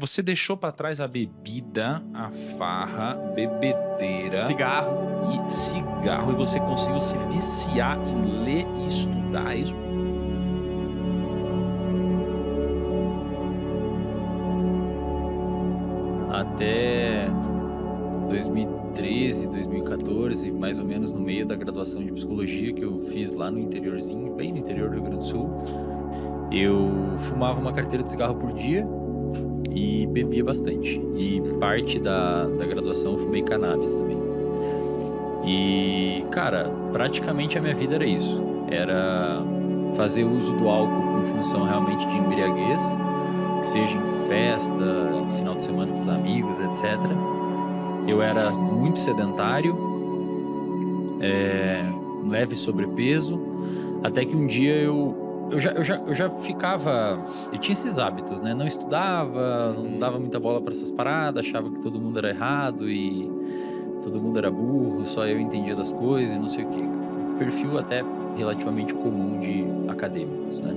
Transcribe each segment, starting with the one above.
Você deixou pra trás a bebida, a farra, bebedeira cigarro e você conseguiu se viciar em ler e estudar, é isso? Até 2013, 2014, mais ou menos no meio da graduação de psicologia que eu fiz lá no interiorzinho, bem no interior do Rio Grande do Sul, eu fumava uma carteira de cigarro por dia e bebia bastante. E parte da graduação eu fumei cannabis também. E, cara, praticamente a minha vida era isso. Era fazer uso do álcool com função realmente de embriaguez, seja em festa, final de semana com os amigos, etc. Eu era muito sedentário, leve sobrepeso, até que um dia eu já ficava. Eu tinha esses hábitos, né? Não estudava, não dava muita bola para essas paradas, achava que todo mundo era errado e todo mundo era burro, só eu entendia das coisas e não sei o quê. Um perfil até relativamente comum de acadêmicos, né?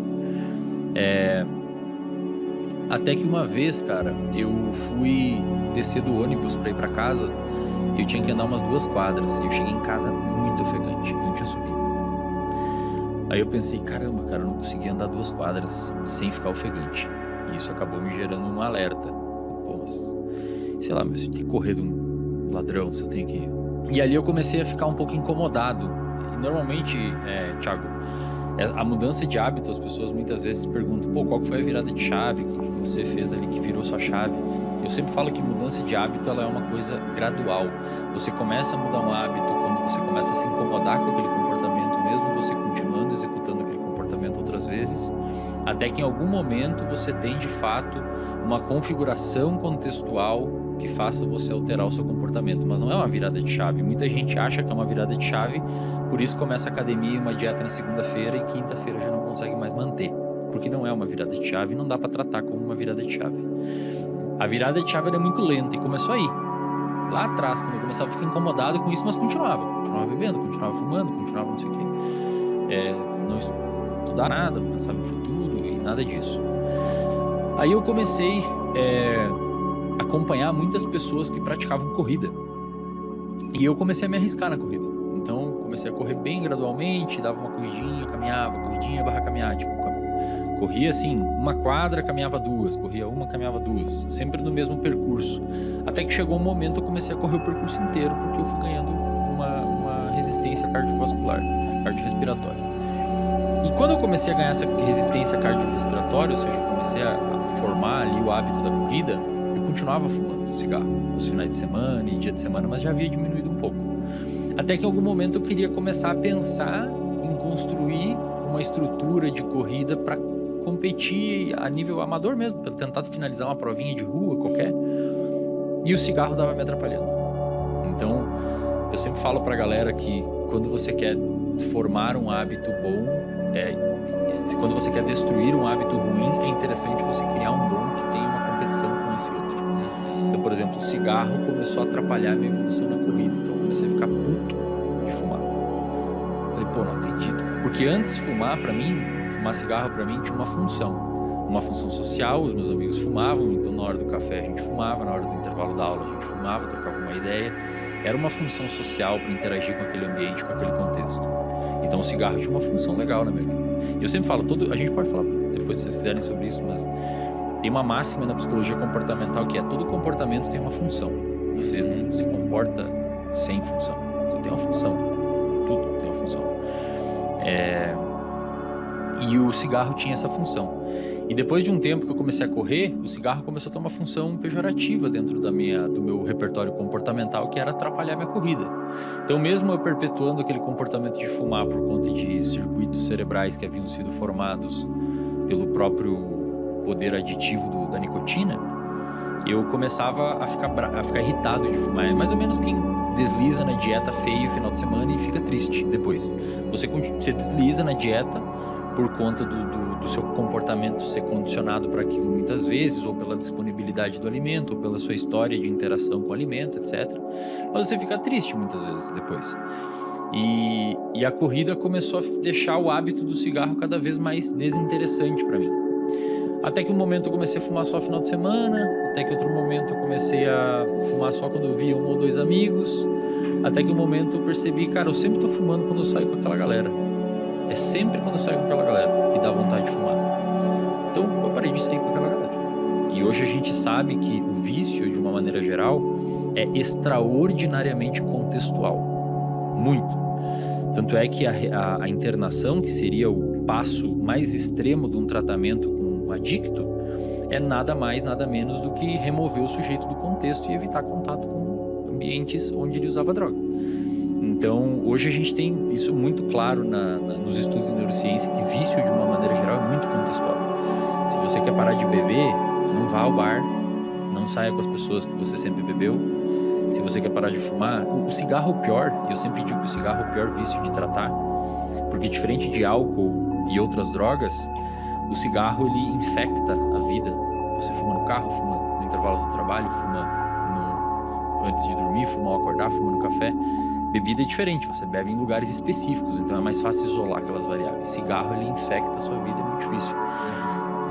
Até que uma vez, cara, eu fui descer do ônibus pra ir pra casa e eu tinha que andar umas 2 quadras. E eu cheguei em casa muito ofegante, eu não tinha subido. Aí eu pensei, caramba, cara, eu não consegui andar 2 quadras sem ficar ofegante. E isso acabou me gerando um alerta. Pô, mas, sei lá, mas eu tenho que correr de um ladrão, se eu tenho que... E ali eu comecei a ficar um pouco incomodado. E normalmente, Thiago, a mudança de hábito, as pessoas muitas vezes perguntam, pô, qual que foi a virada de chave, o que você fez ali que virou sua chave? Eu sempre falo que mudança de hábito, ela é uma coisa gradual. Você começa a mudar um hábito quando você começa a se incomodar com aquele comportamento, mesmo você continuando executando aquele comportamento outras vezes, até que em algum momento você tem, de fato, uma configuração contextual que faça você alterar o seu comportamento. Mas não é uma virada de chave. Muita gente acha que é uma virada de chave, por isso começa a academia e uma dieta na segunda-feira e quinta-feira já não consegue mais manter. Porque não é uma virada de chave e não dá pra tratar como uma virada de chave. A virada de chave era muito lenta e começou aí. Lá atrás, quando eu começava a ficar incomodado com isso, mas continuava. Continuava bebendo, continuava fumando, continuava não sei o quê. Não estudar nada, não pensava em futuro e nada disso. Aí eu comecei a acompanhar muitas pessoas que praticavam corrida. E eu comecei a me arriscar na corrida. Então, comecei a correr bem gradualmente, dava uma corridinha, caminhava, corridinha barra caminhar. Tipo, corria assim, 1 quadra, caminhava 2, corria 1, caminhava 2. Sempre no mesmo percurso. Até que chegou um momento eu comecei a correr o percurso inteiro, porque eu fui ganhando uma resistência cardiovascular, cardiorrespiratória. E quando eu comecei a ganhar essa resistência cardiorrespiratória, ou seja, comecei a formar ali o hábito da corrida, eu continuava fumando cigarro nos finais de semana e dia de semana, mas já havia diminuído um pouco. Até que em algum momento eu queria começar a pensar em construir uma estrutura de corrida para competir a nível amador mesmo, para tentar finalizar uma provinha de rua qualquer. E o cigarro estava me atrapalhando. Então, eu sempre falo pra galera que quando você quer formar um hábito bom, quando você quer destruir um hábito ruim, é interessante você criar um bom que tenha uma competição com esse outro. Então, por exemplo, o cigarro começou a atrapalhar a minha evolução na corrida, então eu comecei a ficar puto de fumar. Falei, pô, não acredito. Porque antes fumar cigarro pra mim tinha uma função social, os meus amigos fumavam, então na hora do café a gente fumava, na hora do intervalo da aula a gente fumava, trocava uma ideia. Era uma função social para interagir com aquele ambiente, com aquele contexto. Então o cigarro tinha uma função legal na minha vida. E eu sempre falo, a gente pode falar depois se vocês quiserem sobre isso, mas tem uma máxima na psicologia comportamental que é todo comportamento tem uma função. Você não se comporta sem função. Você tem uma função. Tudo tem uma função. E o cigarro tinha essa função. E depois de um tempo que eu comecei a correr, o cigarro começou a ter uma função pejorativa dentro do meu repertório comportamental, que era atrapalhar minha corrida. Então, mesmo eu perpetuando aquele comportamento de fumar por conta de circuitos cerebrais que haviam sido formados pelo próprio poder aditivo da nicotina, eu começava a ficar irritado de fumar. É mais ou menos quem desliza na dieta feio no final de semana e fica triste depois. Você desliza na dieta por conta do seu comportamento ser condicionado para aquilo muitas vezes, ou pela disponibilidade do alimento, ou pela sua história de interação com o alimento, etc. Mas você fica triste muitas vezes depois. E a corrida começou a deixar o hábito do cigarro cada vez mais desinteressante para mim. Até que um momento eu comecei a fumar só final de semana, até que outro momento eu comecei a fumar só quando eu via um ou dois amigos, até que um momento eu percebi, cara, eu sempre tô fumando quando eu saio com aquela galera. É sempre quando eu saio com aquela galera que dá vontade de fumar. Então eu parei de sair com aquela galera. E hoje a gente sabe que o vício, de uma maneira geral, é extraordinariamente contextual. Muito. Tanto é que a internação, que seria o passo mais extremo de um tratamento com um adicto, é nada mais, nada menos do que remover o sujeito do contexto e evitar contato com ambientes onde ele usava droga. Então, hoje a gente tem isso muito claro nos estudos de neurociência, que vício, de uma maneira geral, é muito contextual. Se você quer parar de beber, não vá ao bar, não saia com as pessoas que você sempre bebeu. Se você quer parar de fumar, o cigarro é o pior, e eu sempre digo que o cigarro é o pior vício de tratar, porque diferente de álcool e outras drogas, o cigarro ele infecta a vida. Você fuma no carro, fuma no intervalo do trabalho, fuma antes de dormir, fuma ao acordar, fuma no café. Bebida é diferente, você bebe em lugares específicos, então é mais fácil isolar aquelas variáveis. Cigarro ele infecta a sua vida, é muito difícil.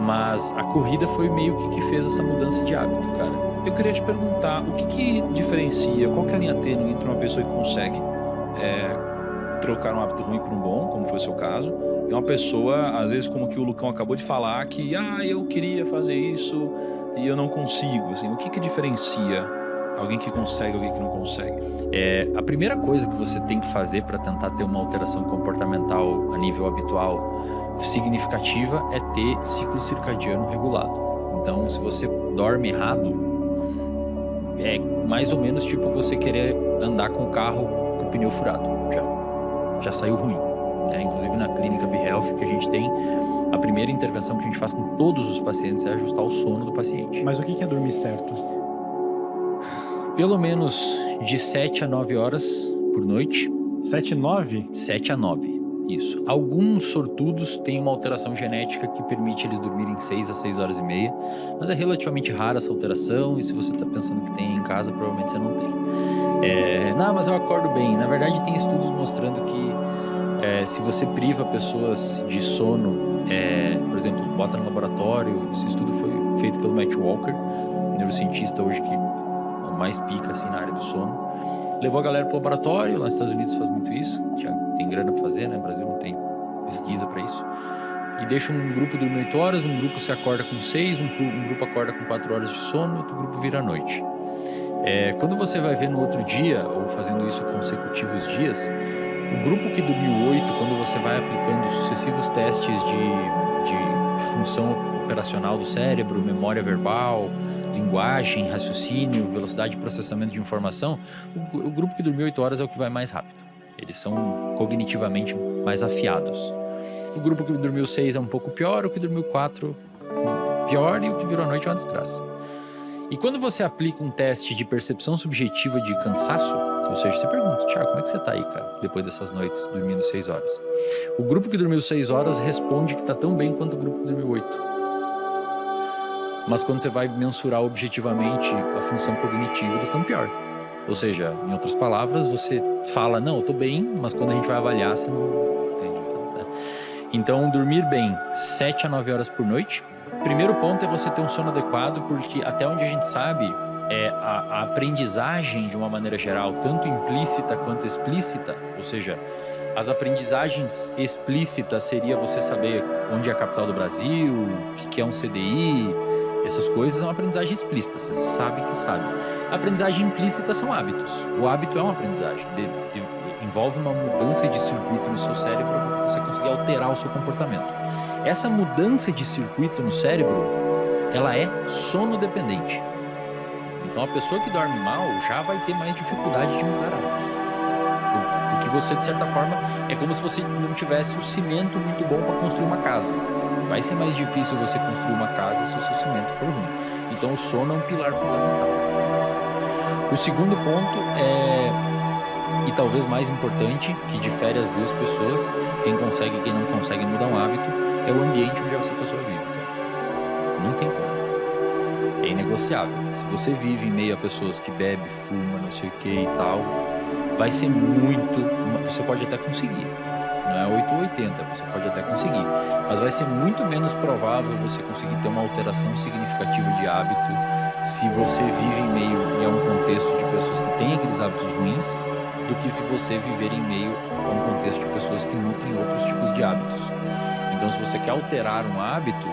Mas a corrida foi meio que fez essa mudança de hábito, cara. Eu queria te perguntar, o que diferencia, qual que é a linha tênue entre uma pessoa que consegue trocar um hábito ruim por um bom, como foi o seu caso, e uma pessoa, às vezes, como que o Lucão acabou de falar, que eu queria fazer isso e eu não consigo, assim, o que diferencia alguém que consegue e alguém que não consegue? A primeira coisa que você tem que fazer para tentar ter uma alteração comportamental a nível habitual significativa é ter ciclo circadiano regulado. Então, se você dorme errado, é mais ou menos tipo você querer andar com o carro com o pneu furado. Já saiu ruim. Inclusive na clínica BeHealth que a gente tem, a primeira intervenção que a gente faz com todos os pacientes é ajustar o sono do paciente. Mas o que é dormir certo? Pelo menos de 7 a 9 horas por noite. 7 e 9? 7 a 9. Isso. Alguns sortudos têm uma alteração genética que permite eles dormirem 6 a 6 horas e meia, mas é relativamente rara essa alteração, e se você está pensando que tem em casa, provavelmente você não tem. Não, mas eu acordo bem. Na verdade, tem estudos mostrando que se você priva pessoas de sono, por exemplo, bota no laboratório, esse estudo foi feito pelo Matt Walker, neurocientista hoje que é o mais pica assim, na área do sono. Levou a galera pro laboratório, lá nos Estados Unidos faz muito isso, já tem grana pra fazer, né? No Brasil não tem pesquisa pra isso. E deixa um grupo dormir 8 horas, um grupo se acorda com 6, um grupo acorda com 4 horas de sono, outro grupo vira à noite. Quando você vai ver no outro dia, ou fazendo isso consecutivos dias, o grupo que dormiu 8, quando você vai aplicando sucessivos testes de função operacional do cérebro, memória verbal, linguagem, raciocínio, velocidade de processamento de informação, o grupo que dormiu 8 horas é o que vai mais rápido. Eles são cognitivamente mais afiados. O grupo que dormiu 6 é um pouco pior, o que dormiu 4 pior, e o que virou à noite é uma desgraça. E quando você aplica um teste de percepção subjetiva de cansaço, ou seja, você pergunta, Thiago, como é que você tá aí, cara, depois dessas noites dormindo 6 horas? O grupo que dormiu 6 horas responde que tá tão bem quanto o grupo que dormiu 8. Mas quando você vai mensurar objetivamente a função cognitiva, eles estão pior. Ou seja, em outras palavras, você fala, não, eu tô bem, mas quando a gente vai avaliar, você não entende. Né? Então, dormir bem 7 a 9 horas por noite. Primeiro ponto é você ter um sono adequado, porque até onde a gente sabe, a aprendizagem, de uma maneira geral, tanto implícita quanto explícita, ou seja, as aprendizagens explícitas seria você saber onde é a capital do Brasil, o que é um CDI, essas coisas são aprendizagem explícita, você sabe que sabe. A aprendizagem implícita são hábitos. O hábito é uma aprendizagem, envolve uma mudança de circuito no seu cérebro para você conseguir alterar o seu comportamento. Essa mudança de circuito no cérebro, ela é sono-dependente. Então a pessoa que dorme mal já vai ter mais dificuldade de mudar hábitos. Porque você, de certa forma, é como se você não tivesse o cimento muito bom para construir uma casa. Vai ser mais difícil você construir uma casa se o seu cimento for ruim. Então o sono é um pilar fundamental. O segundo ponto e talvez mais importante, que difere as duas pessoas, quem consegue e quem não consegue mudar um hábito, é o ambiente onde essa pessoa vive, cara. Não tem como. É inegociável. Se você vive em meio a pessoas que bebem, fumam, não sei o que e tal, vai ser muito... Você pode até conseguir, não não é 8 ou 80, você pode até conseguir. Mas vai ser muito menos provável você conseguir ter uma alteração significativa de hábito se você vive em meio a um contexto de pessoas que têm aqueles hábitos ruins, do que se você viver em meio a um contexto de pessoas que nutrem outros tipos de hábitos. Então, se você quer alterar um hábito,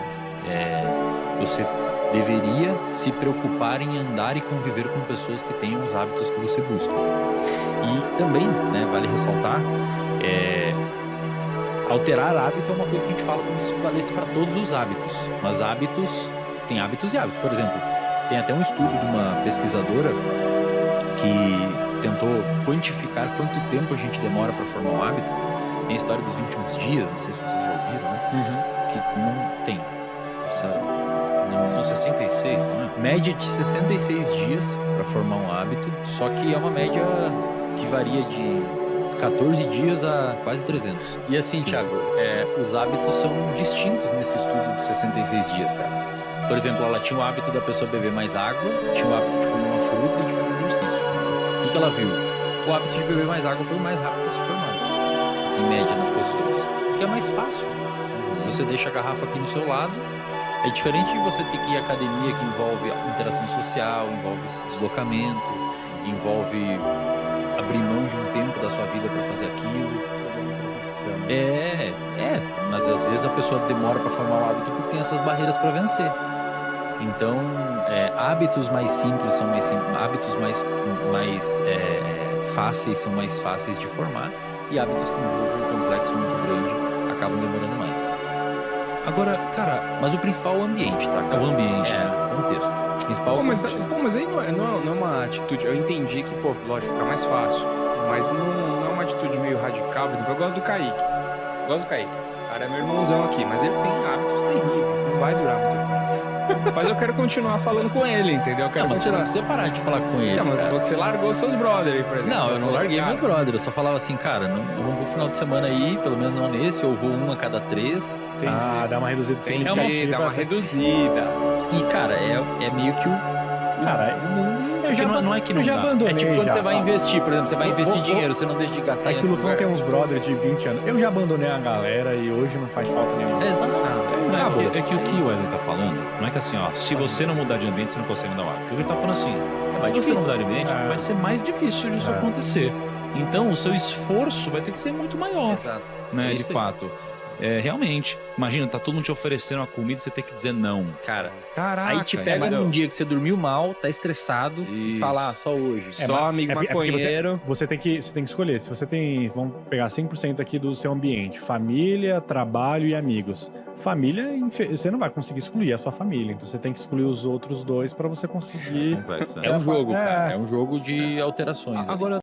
você deveria se preocupar em andar e conviver com pessoas que tenham os hábitos que você busca. E também, né, vale ressaltar, alterar hábito é uma coisa que a gente fala como se valesse para todos os hábitos. Mas tem hábitos e hábitos. Por exemplo, tem até um estudo de uma pesquisadora que tentou quantificar quanto tempo a gente demora para formar um hábito. Tem a história dos 21 dias, não sei se vocês já ouviram, né? Que não tem essa... São 66, não é? Média de 66 dias para formar um hábito, só que é uma média que varia de 14 dias a quase 300. E assim, Thiago, os hábitos são distintos nesse estudo de 66 dias, cara. Por exemplo, ela tinha o hábito da pessoa beber mais água, tinha o hábito de comer uma fruta e de fazer exercício. O que ela viu? O hábito de beber mais água foi o mais rápido a se formar, em média, nas pessoas. Porque é mais fácil. Você deixa a garrafa aqui no seu lado. É diferente de você ter que ir à academia, que envolve interação social, envolve deslocamento, envolve abrir mão de um tempo da sua vida para fazer aquilo. Mas às vezes a pessoa demora para formar o hábito porque tem essas barreiras para vencer. Então, hábitos mais simples são mais simples, hábitos mais fáceis são mais fáceis de formar, e hábitos que envolvem um complexo muito grande acabam demorando mais. Agora, cara... Mas o principal é o ambiente, tá? É o ambiente, o contexto. O principal é o contexto. Mas aí não é uma atitude... Eu entendi que, lógico, fica mais fácil. Mas não é uma atitude meio radical. Por exemplo, eu gosto do Kaique. O cara é meu irmãozão aqui, mas ele tem hábitos terríveis. Não vai durar muito tempo. Mas eu quero continuar falando com ele, entendeu? Eu quero mas você não precisa parar de falar com ele. Então, mas você largou seus brothers aí, por exemplo. Não, eu não larguei meus brothers. Eu só falava assim, cara, eu não vou final de semana aí, pelo menos não nesse, eu vou a cada 3. Dá uma reduzida significativa. Dá uma reduzida. E, cara, é meio que o... Cara, o mundo... não é que não eu já dá. abandonei. É tipo quando já, você vai investir, por exemplo, você vai investir dinheiro, você não deixa de gastar É que o Lucão tem uns brothers de 20 anos. Eu já abandonei a galera e hoje não faz falta nenhuma. Exatamente. É que o que o Wesley tá falando, não é que assim, ó, se você não mudar de ambiente, você não consegue mudar o hábito. Ele tá falando assim, se você não mudar de ambiente, vai ser mais difícil disso acontecer. Então, o seu esforço vai ter que ser muito maior. Exato. Né, de fato. Realmente. Imagina, tá todo mundo te oferecendo uma comida e você tem que dizer não. Cara, caraca. aí te pega num dia que você dormiu mal, tá estressado e fala, só hoje. Só amigo maconheiro. Você tem que escolher. Se você tem, vamos pegar 100% aqui do seu ambiente, família, trabalho e amigos. Família, você não vai conseguir excluir a sua família, então você tem que excluir os outros dois pra você conseguir. É um jogo, cara. É um jogo de alterações. Agora,